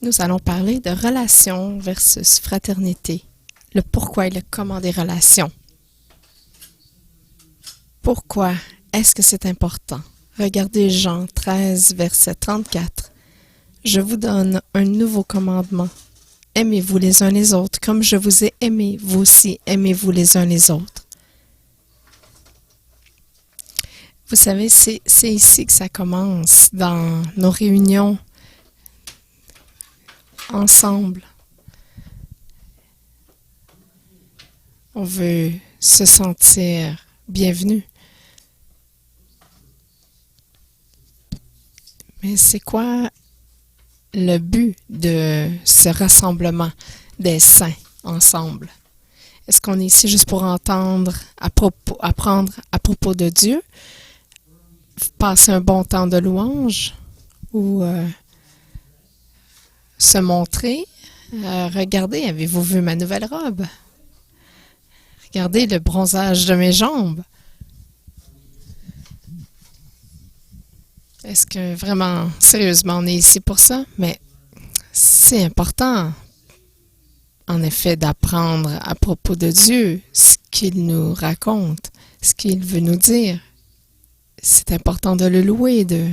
Nous allons parler de relations versus fraternité, le pourquoi et le comment des relations. Pourquoi est-ce que c'est important? Regardez Jean 13, verset 34. Je vous donne un nouveau commandement. Aimez-vous les uns les autres, comme je vous ai aimé, vous aussi aimez-vous les uns les autres. Vous savez, c'est ici que ça commence, dans nos réunions ensemble. On veut se sentir bienvenu. Mais c'est quoi le but de ce rassemblement des saints ensemble? Est-ce qu'on est ici juste pour apprendre à propos de Dieu, passer un bon temps de louange ou se montrer? Regardez, avez-vous vu ma nouvelle robe? Regardez le bronzage de mes jambes. Est-ce que vraiment, sérieusement, on est ici pour ça? Mais c'est important, en effet, d'apprendre à propos de Dieu, ce qu'il nous raconte, ce qu'il veut nous dire. C'est important de le louer, de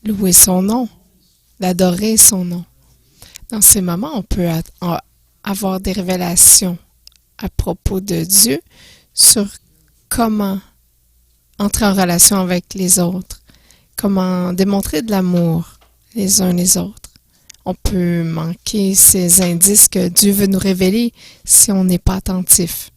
louer son nom, d'adorer son nom. Dans ces moments, on peut avoir des révélations à propos de Dieu sur comment entrer en relation avec les autres, comment démontrer de l'amour les uns les autres. On peut manquer ces indices que Dieu veut nous révéler si on n'est pas attentif.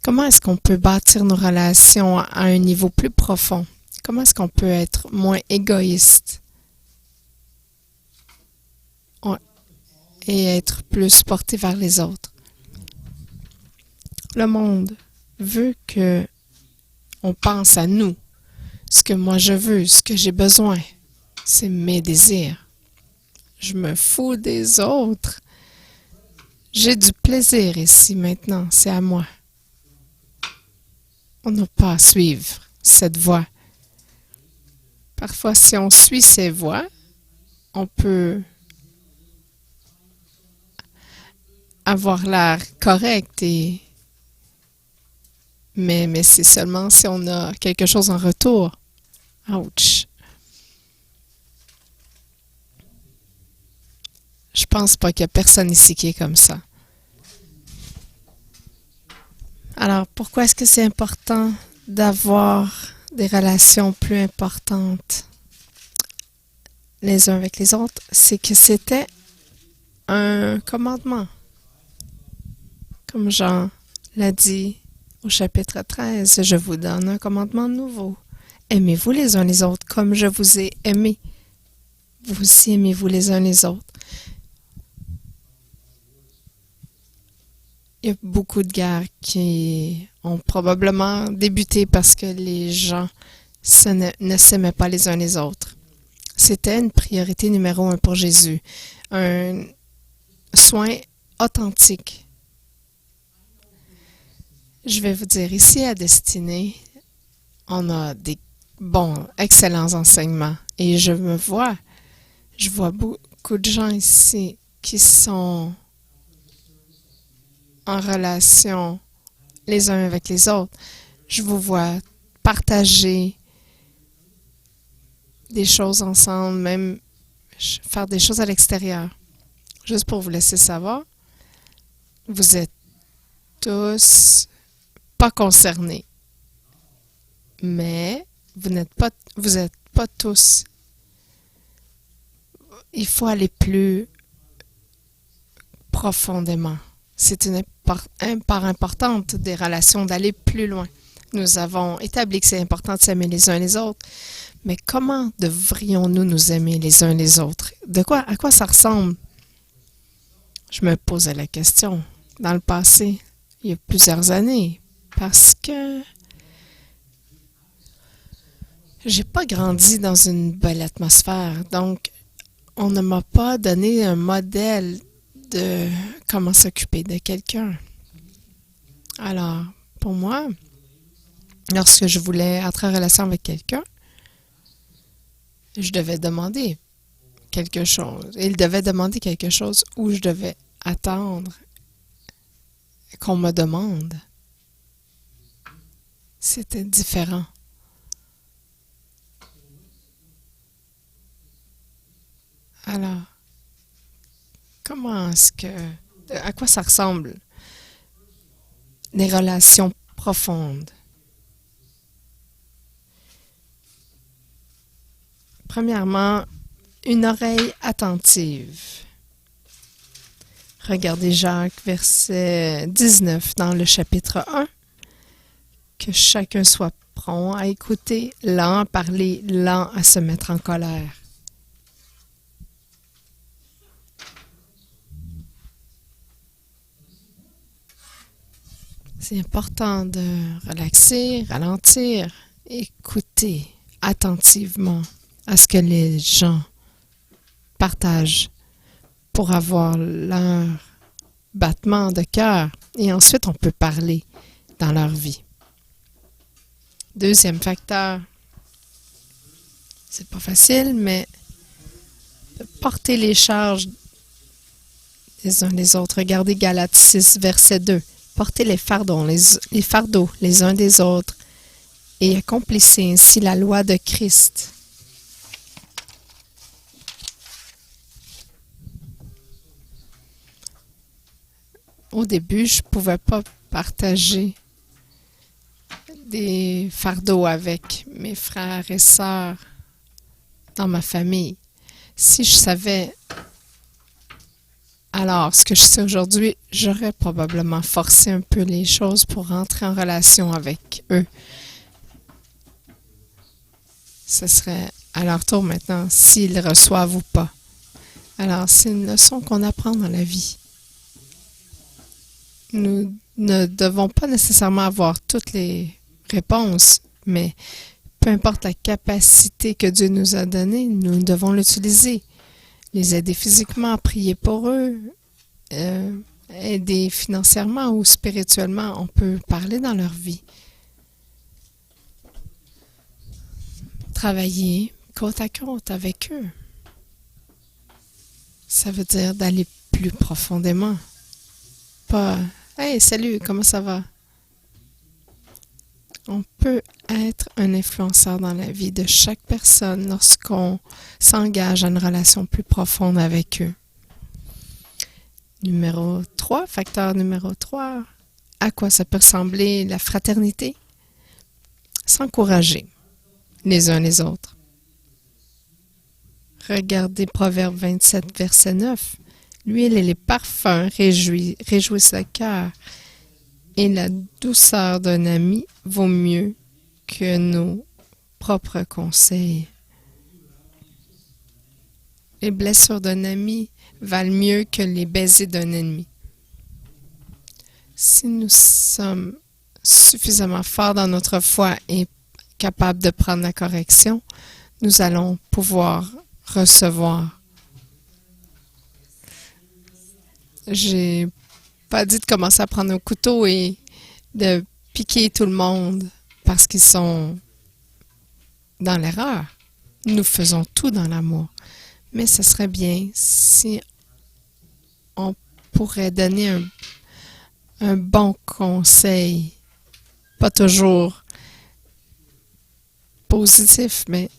Comment est-ce qu'on peut bâtir nos relations à un niveau plus profond? Comment est-ce qu'on peut être moins égoïste et être plus porté vers les autres? Le monde veut que on pense à nous, ce que moi je veux, ce que j'ai besoin. C'est mes désirs. Je me fous des autres. J'ai du plaisir ici maintenant, c'est à moi. On n'a pas à suivre cette voie. Parfois, si on suit ces voies, on peut avoir l'air correct, mais c'est seulement si on a quelque chose en retour. Ouch! Je pense pas qu'il y a personne ici qui est comme ça. Alors, pourquoi est-ce que c'est important d'avoir des relations plus importantes les uns avec les autres? C'est que c'était un commandement. Comme Jean l'a dit au chapitre 13, je vous donne un commandement nouveau. Aimez-vous les uns les autres comme je vous ai aimé. Vous aussi aimez-vous les uns les autres. Il y a beaucoup de guerres qui ont probablement débuté parce que les gens ne s'aimaient pas les uns les autres. C'était une priorité numéro 1 pour Jésus. Un soin authentique. Je vais vous dire, ici à Destinée, on a des bons, excellents enseignements. Et je vois beaucoup de gens ici qui sont en relation les uns avec les autres. Je vous vois partager des choses ensemble, même faire des choses à l'extérieur. Juste pour vous laisser savoir, vous êtes tous pas concernés, mais vous n'êtes pas tous. Il faut aller plus profondément. C'est une part importante des relations d'aller plus loin. Nous avons établi que c'est important de s'aimer les uns les autres, mais comment devrions-nous nous aimer les uns les autres? À quoi ça ressemble? Je me posais la question dans le passé, il y a plusieurs années, parce que j'ai pas grandi dans une belle atmosphère, donc on ne m'a pas donné un modèle de comment s'occuper de quelqu'un. Alors, pour moi, lorsque je voulais entrer en relation avec quelqu'un, je devais demander quelque chose. Il devait demander quelque chose ou je devais attendre qu'on me demande. C'était différent. Alors, comment est-ce que... À quoi ça ressemble? Les relations profondes. Premièrement, une oreille attentive. Regardez Jacques, verset 19 dans le chapitre 1. Que chacun soit prompt à écouter, lent à parler, lent à se mettre en colère. C'est important de relaxer, ralentir, écouter attentivement à ce que les gens partagent pour avoir leur battement de cœur et ensuite on peut parler dans leur vie. Deuxième facteur, c'est pas facile, mais de porter les charges les uns les autres. Regardez Galates 6, verset 2. Portez les fardeaux les uns des autres et accomplissez ainsi la loi de Christ. Au début, je ne pouvais pas partager des fardeaux avec mes frères et sœurs dans ma famille. Si je savais alors ce que je sais aujourd'hui, j'aurais probablement forcé un peu les choses pour rentrer en relation avec eux. Ce serait à leur tour maintenant s'ils reçoivent ou pas. Alors, c'est une leçon qu'on apprend dans la vie. Nous ne devons pas nécessairement avoir toutes les réponses, mais peu importe la capacité que Dieu nous a donnée, nous devons l'utiliser. Les aider physiquement, prier pour eux, aider financièrement ou spirituellement, on peut parler dans leur vie. Travailler côte à côte avec eux. Ça veut dire d'aller plus profondément. Pas « Hey, salut, comment ça va? » On peut être un influenceur dans la vie de chaque personne lorsqu'on s'engage à une relation plus profonde avec eux. Facteur numéro 3, à quoi ça peut ressembler la fraternité? S'encourager les uns les autres. Regardez Proverbe 27, verset 9. L'huile et les parfums réjouissent le cœur, et la douceur d'un ami vaut mieux que nos propres conseils. Les blessures d'un ami valent mieux que les baisers d'un ennemi. Si nous sommes suffisamment forts dans notre foi et capables de prendre la correction, nous allons pouvoir recevoir. J'ai pas dit de commencer à prendre un couteau et de piquer tout le monde parce qu'ils sont dans l'erreur. Nous faisons tout dans l'amour. Mais ce serait bien si on pourrait donner un bon conseil, pas toujours positif, mais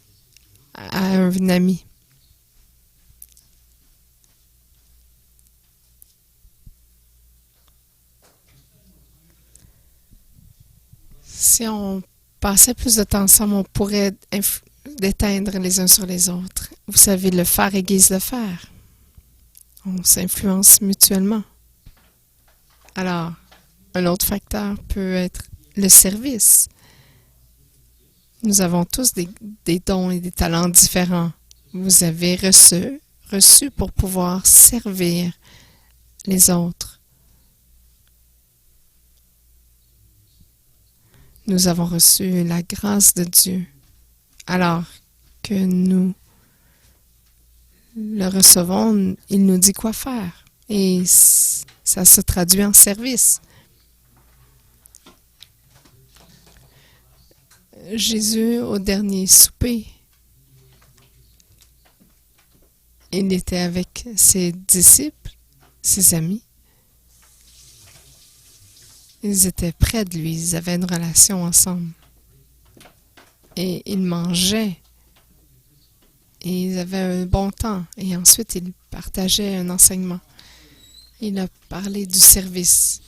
à un ami. Si on passait plus de temps ensemble, on pourrait déteindre les uns sur les autres. Vous savez, le fer aiguise le fer. On s'influence mutuellement. Alors, un autre facteur peut être le service. Nous avons tous des dons et des talents différents. Vous avez reçu pour pouvoir servir les autres. Nous avons reçu la grâce de Dieu. Alors que nous le recevons, il nous dit quoi faire. Et ça se traduit en service. Jésus, au dernier souper, Il était avec ses disciples, ses amis. Ils étaient près de lui, ils avaient une relation ensemble. Et ils mangeaient. Et ils avaient un bon temps. Et ensuite, ils partageaient un enseignement. Il a parlé du service.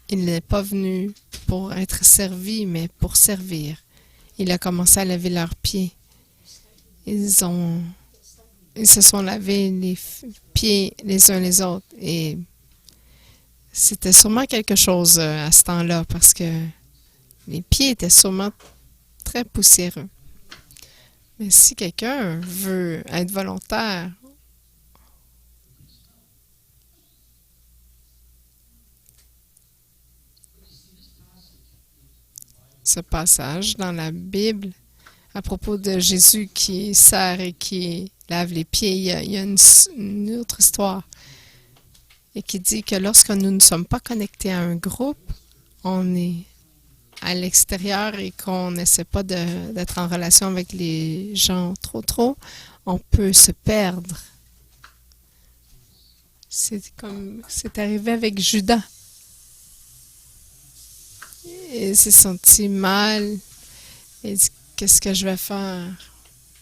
Il n'est pas venu pour être servi, mais pour servir. Il a commencé à laver leurs pieds. Ils se sont lavés les pieds les uns les autres. Et c'était sûrement quelque chose à ce temps-là, parce que les pieds étaient sûrement très poussiéreux. Mais si quelqu'un veut être volontaire, ce passage dans la Bible à propos de Jésus qui sert et qui lave les pieds, il y a une autre histoire et qui dit que lorsque nous ne sommes pas connectés à un groupe, on est à l'extérieur et qu'on n'essaie pas d'être en relation avec les gens trop, on peut se perdre. C'est arrivé avec Judas. Il s'est senti mal. Il dit, qu'est-ce que je vais faire?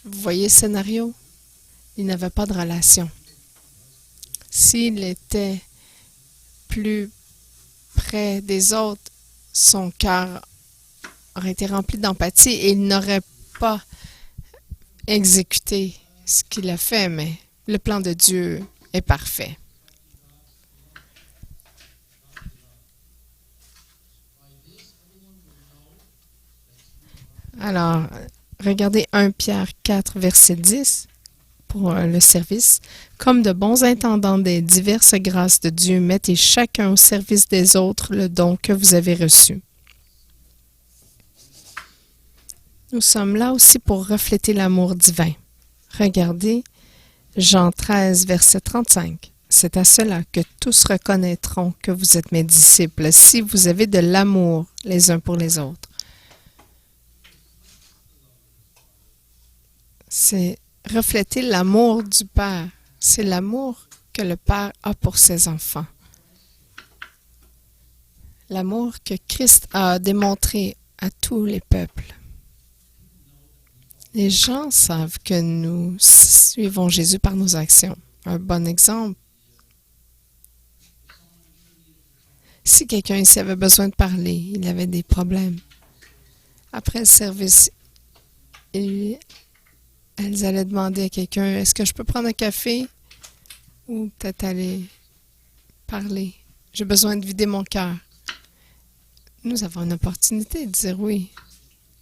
Vous voyez le scénario? Il n'avait pas de relation. S'il était plus près des autres, son cœur aurait été rempli d'empathie et il n'aurait pas exécuté ce qu'il a fait, mais le plan de Dieu est parfait. Alors, regardez 1 Pierre 4, verset 10 pour le service. Comme de bons intendants des diverses grâces de Dieu, mettez chacun au service des autres le don que vous avez reçu. Nous sommes là aussi pour refléter l'amour divin. Regardez Jean 13, verset 35. C'est à cela que tous reconnaîtront que vous êtes mes disciples, si vous avez de l'amour les uns pour les autres. C'est refléter l'amour du Père. C'est l'amour que le Père a pour ses enfants. L'amour que Christ a démontré à tous les peuples. Les gens savent que nous suivons Jésus par nos actions. Un bon exemple. Si quelqu'un ici avait besoin de parler, il avait des problèmes. Après le service, elles allaient demander à quelqu'un, est-ce que je peux prendre un café? Ou peut-être aller parler. J'ai besoin de vider mon cœur. Nous avons une opportunité de dire oui.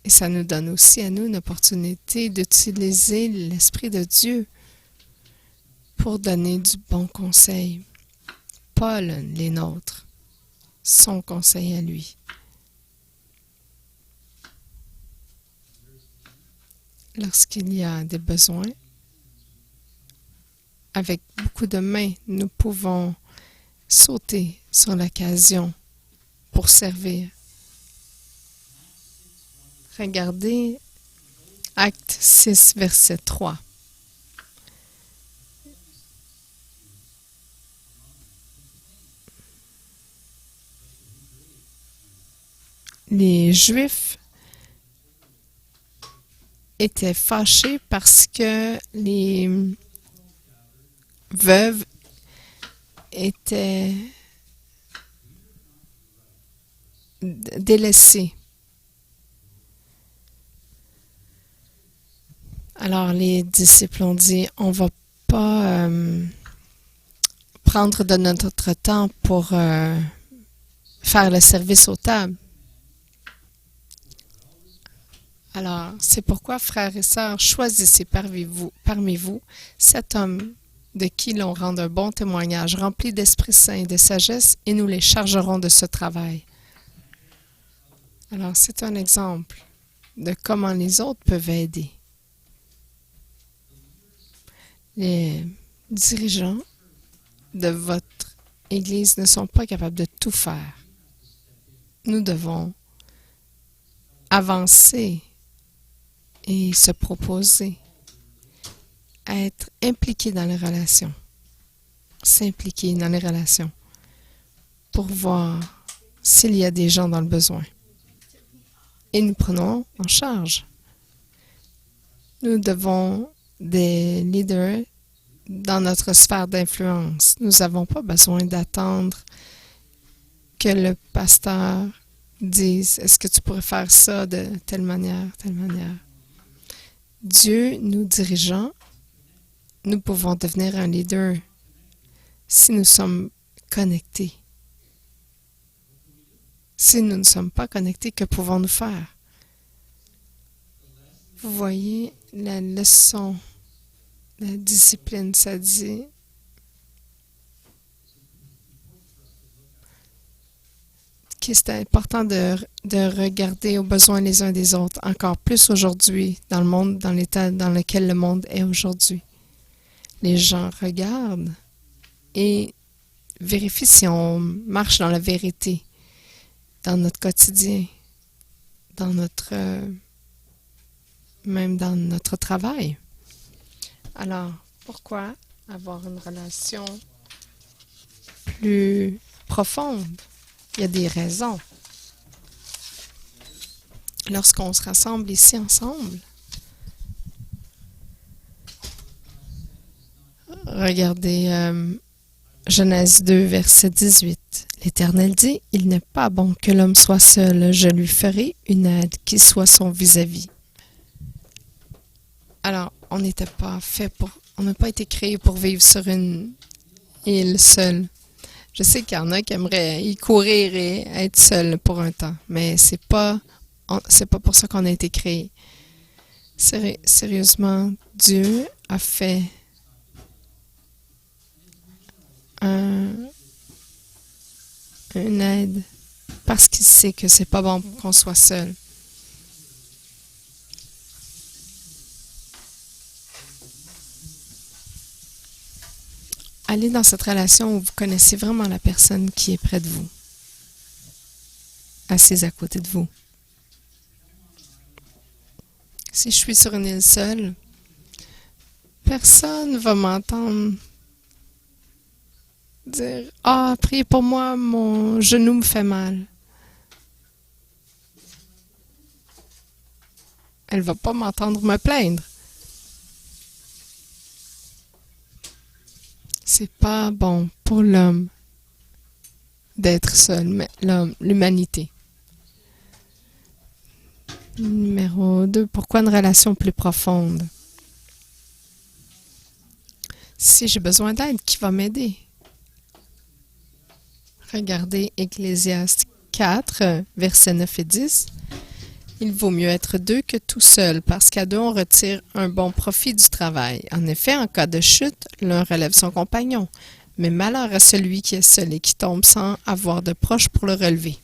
Et ça nous donne aussi à nous une opportunité d'utiliser l'Esprit de Dieu pour donner du bon conseil. Pas les nôtres, son conseil à lui. Lorsqu'il y a des besoins, avec beaucoup de mains, nous pouvons sauter sur l'occasion pour servir. Regardez Acte 6, verset 3. Les Juifs étaient fâchés parce que les veuves étaient délaissées. Alors les disciples ont dit, on ne va pas prendre de notre temps pour faire le service aux tables. Alors, c'est pourquoi, frères et sœurs, choisissez parmi vous cet homme de qui l'on rende un bon témoignage, rempli d'Esprit Saint et de sagesse, et nous les chargerons de ce travail. Alors, c'est un exemple de comment les autres peuvent aider. Les dirigeants de votre Église ne sont pas capables de tout faire. Nous devons avancer et se proposer. être impliqué dans les relations. S'impliquer dans les relations pour voir s'il y a des gens dans le besoin. Et nous prenons en charge. Nous devons des leaders dans notre sphère d'influence. Nous n'avons pas besoin d'attendre que le pasteur dise « Est-ce que tu pourrais faire ça de telle manière, telle manière? » Dieu nous dirigeant, nous pouvons devenir un leader si nous sommes connectés. Si nous ne sommes pas connectés, que pouvons-nous faire? Vous voyez, la leçon, la discipline, ça dit que c'est important de regarder aux besoins les uns des autres, encore plus aujourd'hui, dans le monde, dans l'état dans lequel le monde est aujourd'hui. Les gens regardent et vérifient si on marche dans la vérité, dans notre quotidien, dans notre même dans notre travail. Alors, pourquoi avoir une relation plus profonde? Il y a des raisons. Lorsqu'on se rassemble ici ensemble, regardez Genèse 2, verset 18. L'Éternel dit, « Il n'est pas bon que l'homme soit seul, je lui ferai une aide qui soit son vis-à-vis. » Alors, on n'a pas été créé pour vivre sur une île seule. Je sais qu'il y en a qui aimeraient y courir et être seul pour un temps, mais c'est pas pour ça qu'on a été créé. Sérieusement, Dieu a fait une aide parce qu'il sait que c'est pas bon qu'on soit seul. Allez dans cette relation où vous connaissez vraiment la personne qui est près de vous, assise à côté de vous. Si je suis sur une île seule, personne ne va m'entendre dire « Ah, priez pour moi, mon genou me fait mal. » Elle ne va pas m'entendre me plaindre. C'est pas bon pour l'homme d'être seul, mais l'humanité. Numéro 2, pourquoi une relation plus profonde? Si j'ai besoin d'aide, qui va m'aider? Regardez Ecclésiaste 4, versets 9 et 10. Il vaut mieux être deux que tout seul, parce qu'à deux, on retire un bon profit du travail. En effet, en cas de chute, l'un relève son compagnon, mais malheur à celui qui est seul et qui tombe sans avoir de proche pour le relever.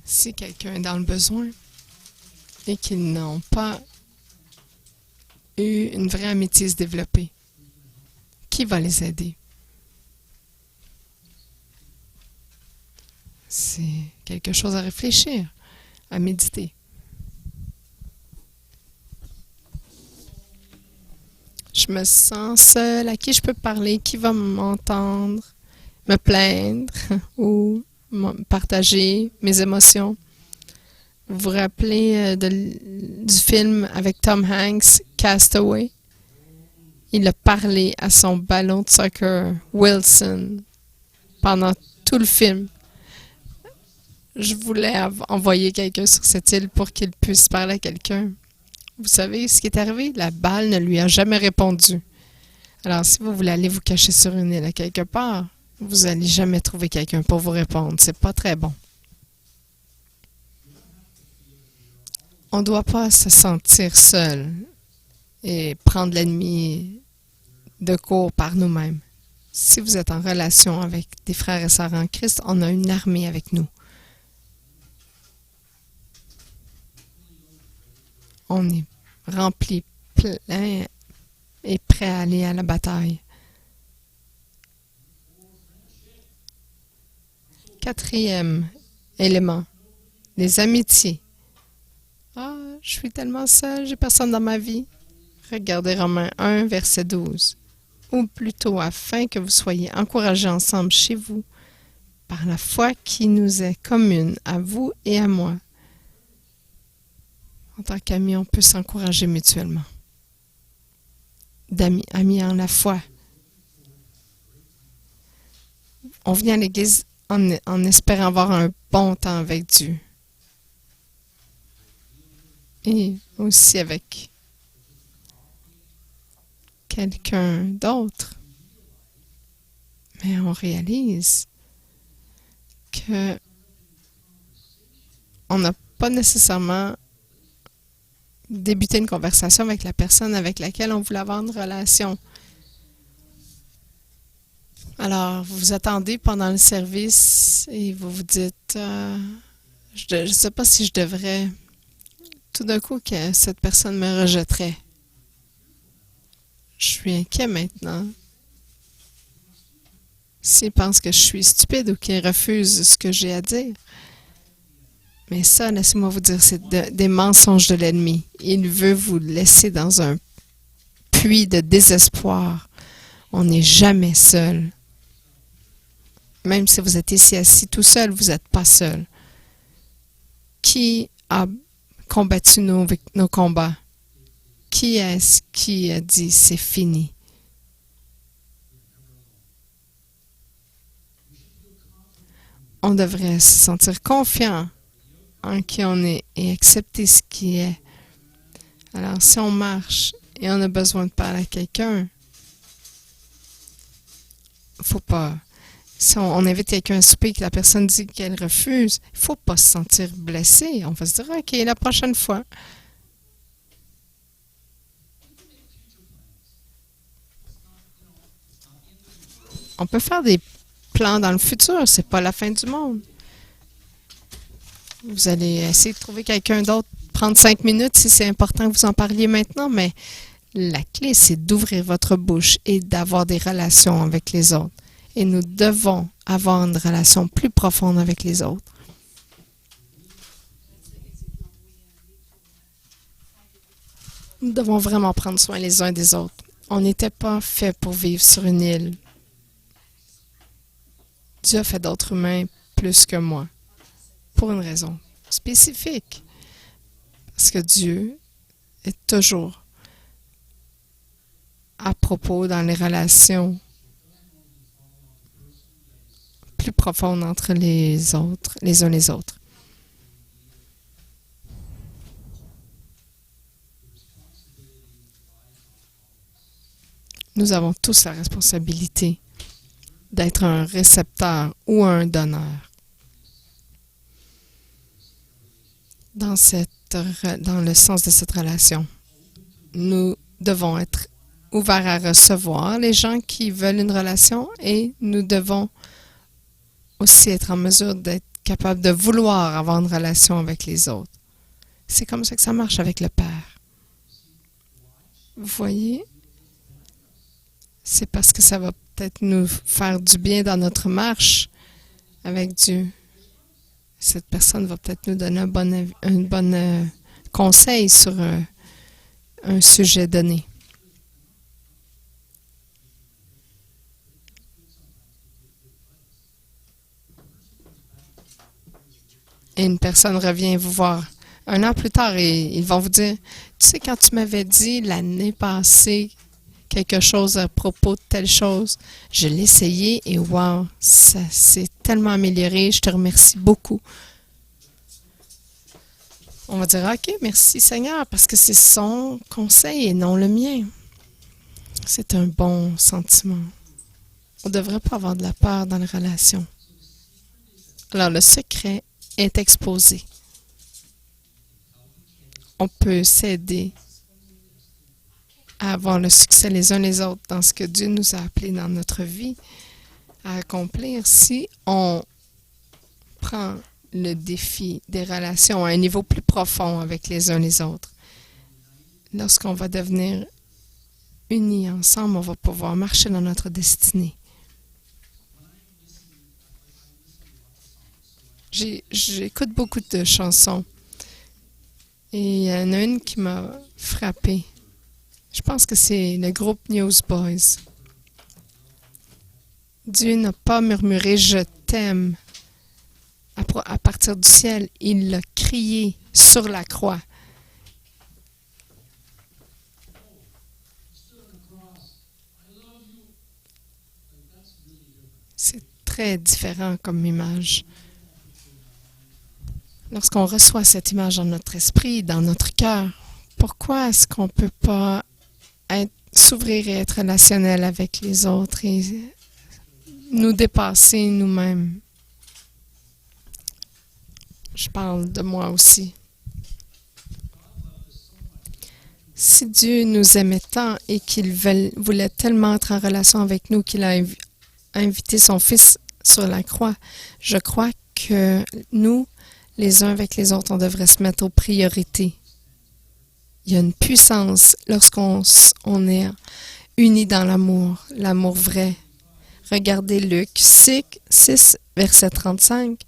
Si quelqu'un est dans le besoin et qu'ils n'ont pas eu une vraie amitié se développer, qui va les aider? C'est quelque chose à réfléchir, à méditer. Je me sens seule, à qui je peux parler, qui va m'entendre, me plaindre ou partager mes émotions. Vous vous rappelez du film avec Tom Hanks, Castaway? Il a parlé à son ballon de soccer, Wilson, pendant tout le film. Je voulais envoyer quelqu'un sur cette île pour qu'il puisse parler à quelqu'un. Vous savez ce qui est arrivé? La balle ne lui a jamais répondu. Alors, si vous voulez aller vous cacher sur une île à quelque part, vous n'allez jamais trouver quelqu'un pour vous répondre. C'est pas très bon. On ne doit pas se sentir seul et prendre l'ennemi de court par nous-mêmes. Si vous êtes en relation avec des frères et sœurs en Christ, on a une armée avec nous. On est rempli, plein et prêt à aller à la bataille. Quatrième élément, les amitiés. Ah, je suis tellement seule, j'ai personne dans ma vie. Regardez Romains 1, verset 12. Ou plutôt, afin que vous soyez encouragés ensemble chez vous, par la foi qui nous est commune, à vous et à moi. En tant qu'amis, on peut s'encourager mutuellement. Amis en la foi. On vient à l'Église en espérant avoir un bon temps avec Dieu. Et aussi avec quelqu'un d'autre. Mais on réalise que on n'a pas nécessairement débuté une conversation avec la personne avec laquelle on voulait avoir une relation. Alors, vous attendez pendant le service et vous vous dites, je ne sais pas si je devrais, tout d'un coup, que cette personne me rejetterait. Je suis inquiet maintenant. S'il pense que je suis stupide ou qu'il refuse ce que j'ai à dire. Mais ça, laissez-moi vous dire, c'est des mensonges de l'ennemi. Il veut vous laisser dans un puits de désespoir. On n'est jamais seul. Même si vous êtes ici assis tout seul, vous n'êtes pas seul. Qui a combattu nos combats? Qui est-ce qui a dit c'est fini? On devrait se sentir confiant en qui on est et accepter ce qui est. Alors, si on marche et on a besoin de parler à quelqu'un, faut pas. Si on invite quelqu'un à souper et que la personne dit qu'elle refuse, il ne faut pas se sentir blessé. On va se dire, OK, la prochaine fois. On peut faire des plans dans le futur, c'est pas la fin du monde. Vous allez essayer de trouver quelqu'un d'autre, prendre 5 minutes si c'est important que vous en parliez maintenant, mais la clé, c'est d'ouvrir votre bouche et d'avoir des relations avec les autres. Et nous devons avoir une relation plus profonde avec les autres. Nous devons vraiment prendre soin les uns des autres. On n'était pas fait pour vivre sur une île. Dieu a fait d'autres humains plus que moi, pour une raison spécifique. Parce que Dieu est toujours à propos dans les relations plus profondes entre les autres, les uns les autres. Nous avons tous la responsabilité d'être un récepteur ou un donneur dans le sens de cette relation. Nous devons être ouverts à recevoir les gens qui veulent une relation et nous devons aussi être en mesure d'être capables de vouloir avoir une relation avec les autres. C'est comme ça que ça marche avec le Père. Vous voyez? C'est parce que ça va peut-être nous faire du bien dans notre marche avec Dieu. Cette personne va peut-être nous donner un bon conseil sur un sujet donné. Et une personne revient vous voir un an plus tard et ils vont vous dire, tu sais, quand tu m'avais dit l'année passée quelque chose à propos de telle chose, je l'ai essayé et wow, ça s'est tellement amélioré, je te remercie beaucoup. On va dire, OK, merci Seigneur, parce que c'est son conseil et non le mien. C'est un bon sentiment. On ne devrait pas avoir de la peur dans les relations. Alors, le secret est exposé. On peut s'aider à avoir le succès les uns les autres dans ce que Dieu nous a appelé dans notre vie à accomplir si on prend le défi des relations à un niveau plus profond avec les uns les autres. Lorsqu'on va devenir unis ensemble, on va pouvoir marcher dans notre destinée. J'écoute beaucoup de chansons. Et il y en a une qui m'a frappée. Je pense que c'est le groupe Newsboys. Dieu n'a pas murmuré « Je t'aime » à partir du ciel. Il l'a crié sur la croix. C'est très différent comme image. Lorsqu'on reçoit cette image dans notre esprit, dans notre cœur, pourquoi est-ce qu'on ne peut pas s'ouvrir et être relationnel avec les autres et nous dépasser nous-mêmes? Je parle de moi aussi. Si Dieu nous aimait tant et qu'il voulait tellement être en relation avec nous qu'il a invité son Fils sur la croix, je crois que nous, les uns avec les autres, on devrait se mettre aux priorités. Il y a une puissance lorsqu'on est unis dans l'amour vrai. Regardez Luc 6, verset 35.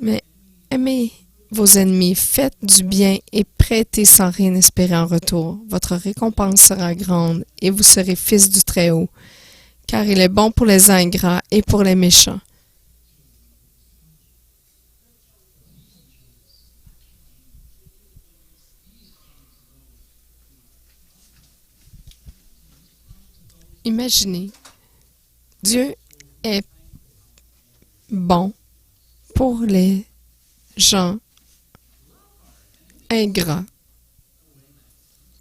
Mais aimez vos ennemis, faites du bien et prêtez sans rien espérer en retour. Votre récompense sera grande et vous serez fils du Très-Haut, car il est bon pour les ingrats et pour les méchants. Imaginez, Dieu est bon pour les gens ingrats.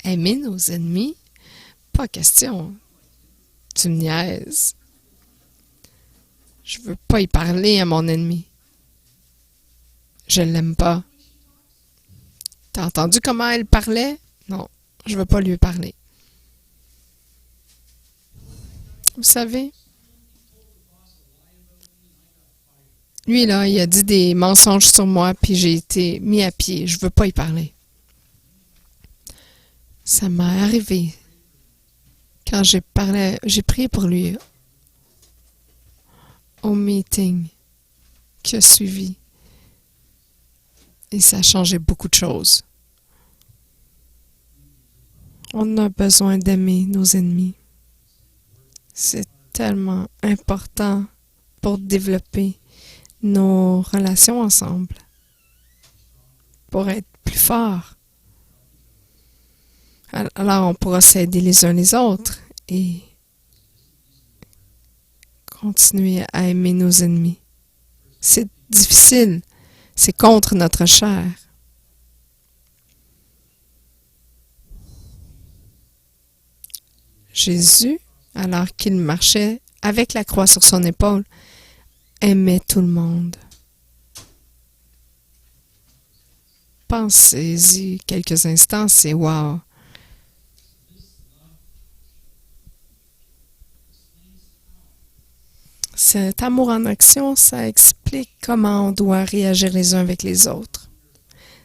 Aimer nos ennemis? Pas question. Tu me niaises. Je veux pas y parler à mon ennemi. Je l'aime pas. T'as entendu comment elle parlait? Non, je veux pas lui parler. Vous savez, lui, là, il a dit des mensonges sur moi, puis j'ai été mis à pied. Je veux pas y parler. Ça m'est arrivé quand j'ai prié pour lui au meeting qui a suivi. Et ça a changé beaucoup de choses. On a besoin d'aimer nos ennemis. C'est tellement important pour développer nos relations ensemble, pour être plus forts. Alors, on pourra s'aider les uns les autres et continuer à aimer nos ennemis. C'est difficile, c'est contre notre chair. Jésus, alors qu'il marchait avec la croix sur son épaule, aimait tout le monde. Pensez-y quelques instants, c'est wow. Cet amour en action, ça explique comment on doit réagir les uns avec les autres.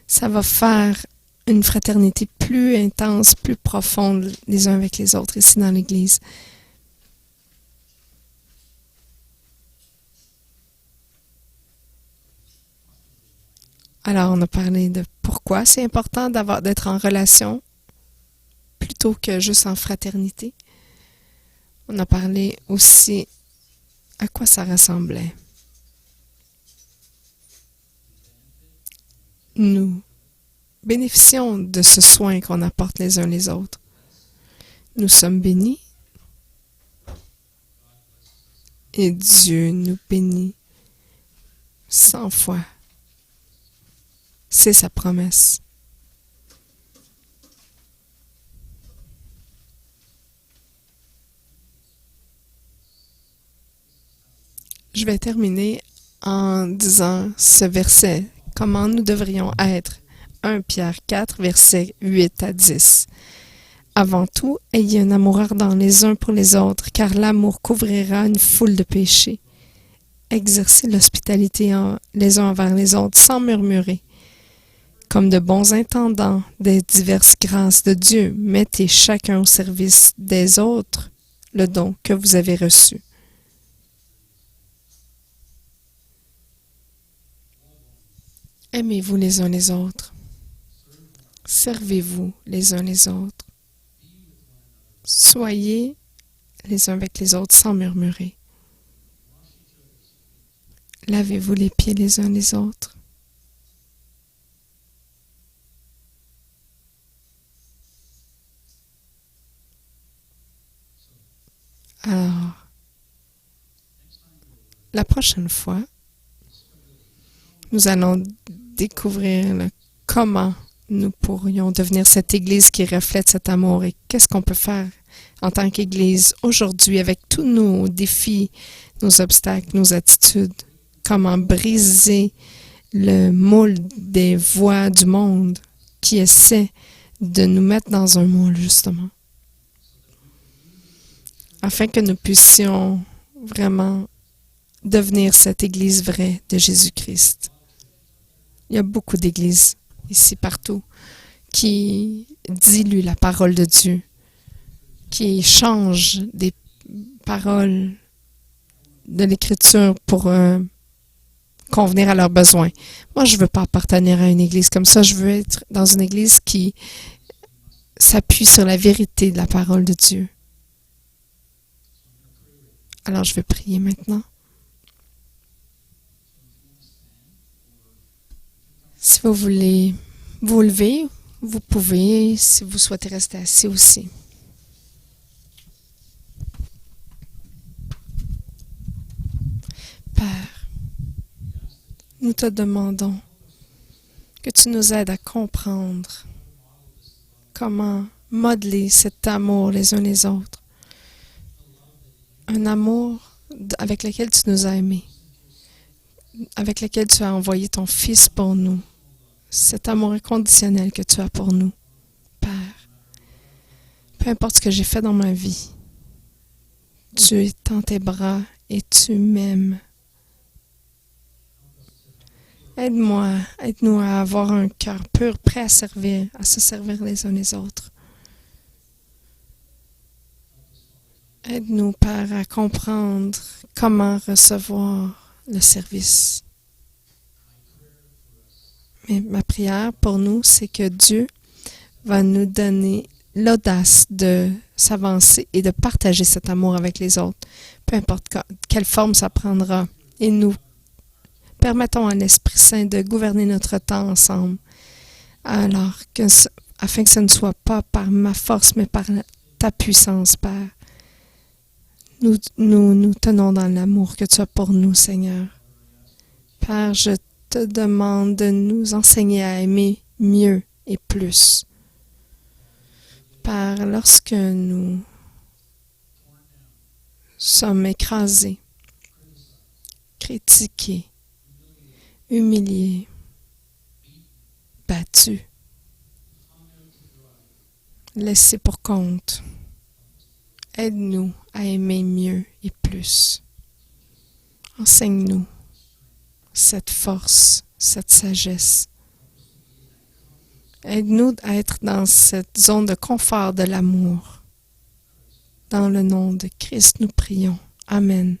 Ça va faire une fraternité plus intense, plus profonde les uns avec les autres ici dans l'Église. Alors, on a parlé de pourquoi c'est important d'être en relation plutôt que juste en fraternité. On a parlé aussi à quoi ça ressemblait. Nous bénéficions de ce soin qu'on apporte les uns les autres. Nous sommes bénis et Dieu nous bénit 100 fois. C'est sa promesse. Je vais terminer en disant ce verset, comment nous devrions être. 1 Pierre 4, versets 8 à 10. Avant tout, ayez un amour ardent les uns pour les autres, car l'amour couvrira une foule de péchés. Exercez l'hospitalité les uns envers les autres sans murmurer. Comme de bons intendants des diverses grâces de Dieu, mettez chacun au service des autres le don que vous avez reçu. Aimez-vous les uns les autres. Servez-vous les uns les autres. Soyez les uns avec les autres sans murmurer. Lavez-vous les pieds les uns les autres. Alors, la prochaine fois, nous allons découvrir comment nous pourrions devenir cette Église qui reflète cet amour et qu'est-ce qu'on peut faire en tant qu'Église aujourd'hui avec tous nos défis, nos obstacles, nos attitudes. Comment briser le moule des voix du monde qui essaie de nous mettre dans un moule, justement. Afin que nous puissions vraiment devenir cette Église vraie de Jésus-Christ. Il y a beaucoup d'églises ici, partout, qui diluent la parole de Dieu, qui changent des paroles de l'Écriture pour convenir à leurs besoins. Moi, je ne veux pas appartenir à une église comme ça. Je veux être dans une église qui s'appuie sur la vérité de la parole de Dieu. Alors, je vais prier maintenant. Si vous voulez vous lever, vous pouvez, si vous souhaitez rester assis aussi. Père, nous te demandons que tu nous aides à comprendre comment modeler cet amour les uns les autres. Un amour avec lequel tu nous as aimés, avec lequel tu as envoyé ton Fils pour nous. Cet amour inconditionnel que tu as pour nous, Père. Peu importe ce que j'ai fait dans ma vie, tu es dans tes bras et tu m'aimes. Aide-nous à avoir un cœur pur, prêt à servir, à se servir les uns les autres. Aide-nous, Père, à comprendre comment recevoir le service. Mais ma prière pour nous, c'est que Dieu va nous donner l'audace de s'avancer et de partager cet amour avec les autres, peu importe quelle forme ça prendra. Et nous permettons à l'Esprit Saint de gouverner notre temps ensemble, alors afin que ce ne soit pas par ma force, mais par ta puissance, Père. Nous tenons dans l'amour que tu as pour nous, Seigneur. Père, je te demande de nous enseigner à aimer mieux et plus. Père, lorsque nous sommes écrasés, critiqués, humiliés, battus, laissés pour compte, aide-nous à aimer mieux et plus. Enseigne-nous cette force, cette sagesse. Aide-nous à être dans cette zone de confort de l'amour. Dans le nom de Christ, nous prions. Amen.